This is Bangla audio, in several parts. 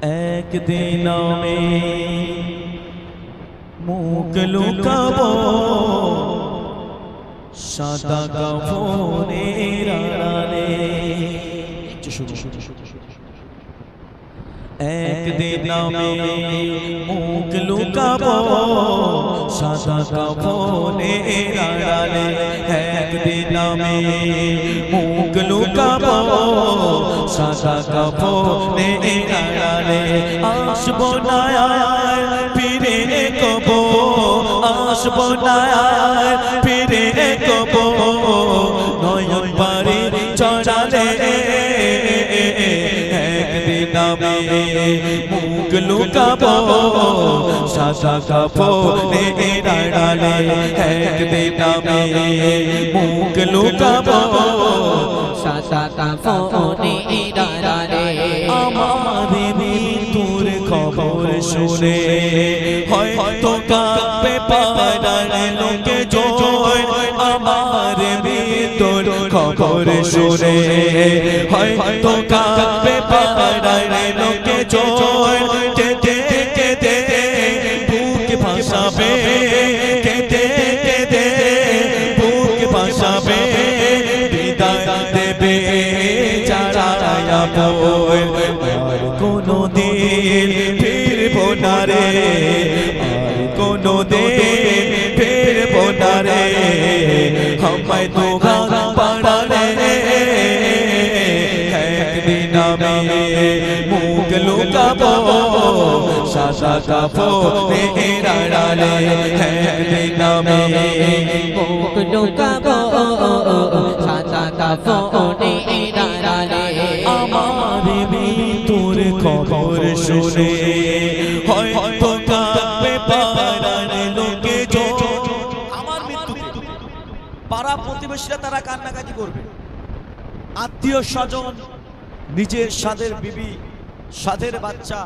একদিন আমি মুখ লুকাবো সাদা কাফনের আড়ালে। একদিন আমি মুখ লুকাবো সাদা কাফনের আড়ালে। একদিন আমি মুখ লুকাবো সাদা কাফনের আড়ালে। আসবো না আর ফিরে কবো, আসবো না আর ফিরে কবো নয়ন বাড়ি চড়ালে। একদিন আমি মুখ লুকাবো সাদা কাফনের আড়ালে। একদিন আমি মুখ লুকাবো সাদা কাফনের আড়ালে। আমার মৃত্যুর খবর শুনে হয়তো কাঁপে পাড়ার লোকে জয়। আমার মৃত্যুর খবর শুনে হয়তো কাঁপে পাড়ার লোকে জয়। কেঁদে কেঁদে বুক ভাসাবে, কেঁদে কেঁদে বুক ভাসাবে, বিদায় দেবে যারা বই। আর কোনো দিন ফিরবো না রে, আর কোনো দিন ফিরবো না রে, আমায় তোরা পাড়ালে। একদিন আমি মুখ লুকাবো সাদা কাফনের আড়ালে। একদিন আমি মুখ লুকাবো সাদা কাফনের আড়ালে। আমার মৃত্যুর খবর শুনে হয়তো কাঁপে পাড়ার লোকে জয়। আমার মৃত্যুতে পাড়া প্রতিবেশীরা তারা কান্নাকাটি করবে, আত্মীয় স্বজন, নিজের সাধের বিবি, সাধের বাচ্চা,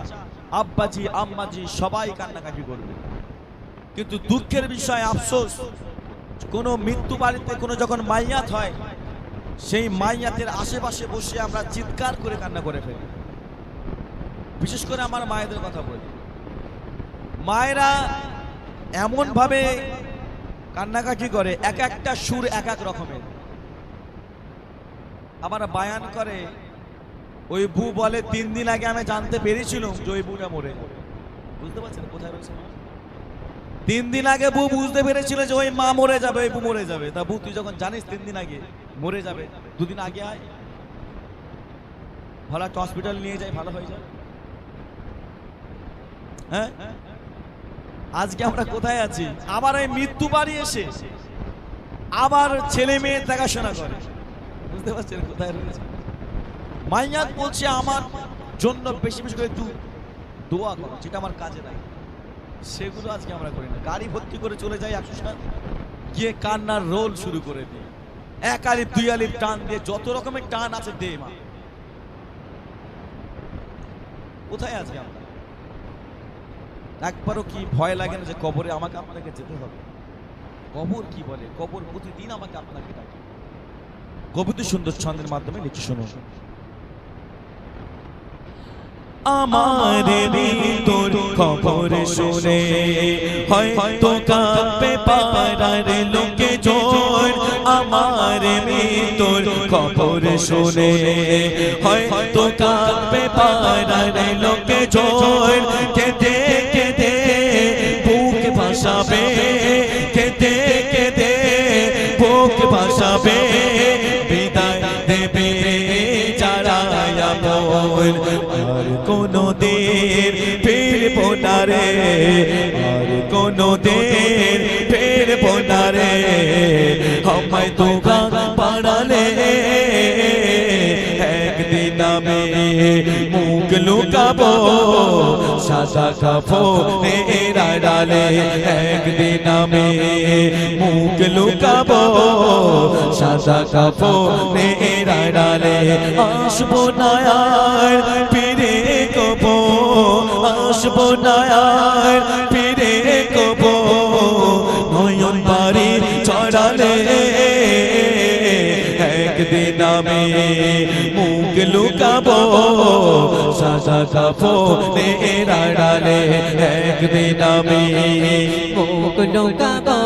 আব্বাজি আম্মাজি সবাই কান্নাকাটি করবে। কিন্তু দুঃখের বিষয়, আফসোস, কোনো মৃত্যু বাড়িতে কোনো যখন মাইয়াত হয়, সেই মাইয়াতের আশেপাশে বসে আমরা চিৎকার করে কান্না করে ফেলি। বিশেষ করে আমার মায়েদের কথা বলি, মায়েরা এমন ভাবে কান্নাকাটি করে, এক একটা সুর এক এক রকমের। আবার বায়ান করে, ওই বউ বলে 3 দিন আগে আমি জানতে পেরেছিলাম যে ওই বউটা মরে যাবে। বুঝতে পারছেন কোথায় রয়েছে? 3 দিন আগে বউ বুঝতে পেরেছিল যে ওই মা মরে যাবে, ওই বউ মরে যাবে। তা বউ তুই যখন জানিস 3 দিন আগে মরে যাবে, 2 দিন আগে আয়, ভালো একটা হসপিটাল নিয়ে যাই, ভালো হয়ে যায়। হ্যাঁ, আজকে আমরা কোথায় আছি? আবার এই মৃত্যু বাড়ি এসে আবার ছেলে মেয়ে দেখাশোনা করে। বুঝতে পারছেন কোথায় রয়েছে? মাইয়াত বলছে আমার জন্য বেশি বেশি করে একটু দোয়া করো, যেটা আমার কাজে নাই, সেগুলো আজকে আমরা করি না। গাড়ি ভর্তি করে চলে যাই 100 গিয়ে কান্নার রোল শুরু করে দিই, 1 আলিফ 2 আলিফ টান দিয়ে, যত রকমের টান আছে দে মা। কোথায় আজকে আমরা? একবারও কি ভয় লাগে না যে কবরে আমাকে আপনাকে যেতে হবে? কবর কি বলে? কবর প্রতিদিন আমাকে আপনাকে ডাকে। কবিতা সুন্দর ছন্দের মাধ্যমে লিখে শোনো। আমার মৃত্যুর খবর শুনে হয়তো কাঁপে পাড়ার লোকে জয়। আমার মৃত্যুর খবর শুনে হয়তো কাঁপে পাড়ার লোকে জয়। কেঁদে কেঁদে বুক ভাসাবে, কেঁদে কেঁদে বুক ভাসাবে, বিদায় দেবে যারা বই। আর কোনো দিন ফিরবো না রে, আর কোনো দিন ফিরবো না রে, আমায় তোরা পাড়ালে। একদিন আমি মুখ লুকাবো সাদা কাফনের আড়ালে। একদিন আমি মুখ লুকাবো সাদা কাফনের আড়ালে। আসবো না আর ফিরে কবো, আসবো না আর ফিরে কবো নয়ন বাড়ি চড়ালে। একদিন আমি মুখ লুকাবো সাদা কাফনের আড়ালে একদিন আমি মুখ লুকাবো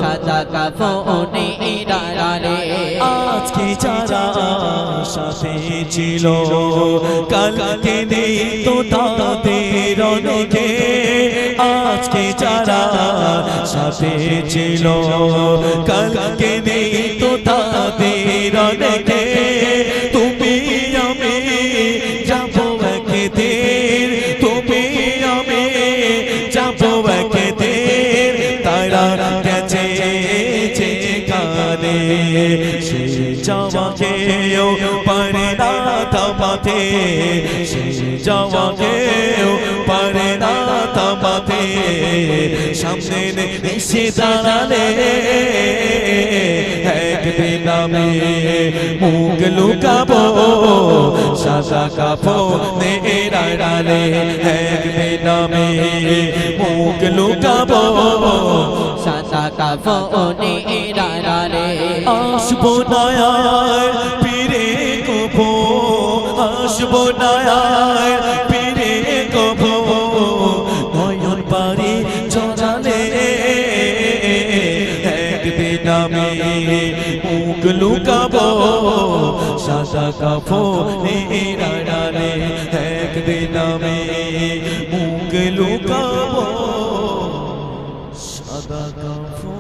সাদা কাফনের আড়ালে আজকে যারা সাথে ছিল কালকে নেই তো তাদের অনেকে আজকে যারা সাথে ছিল কালকে নেই তো তাদের অনেকে তুমি আমি যাবো একদিন তুমি আমি যাবো একদিন তারা গেছে যেখানে সে যাওয়াকেও পারে না থামাতে সে যাওয়াকেও পারে না থামাতে সামনে এসে দাঁড়ালে একদিন আমি মুখ লুকাবো সাদা কাফনের আড়ালে একদিন আমি মুখ লুকাবো সাদা কাফনের আড়ালে আসবো না আর ফিরে কভো আসবো না আর ফিরে কভো নয়ন পারি জড়ালে একদিন আমি মুখ লুকাবো সাদা কাফনের আড়ালে একদিন আমি মুখ লুকাবো সাদা কাফন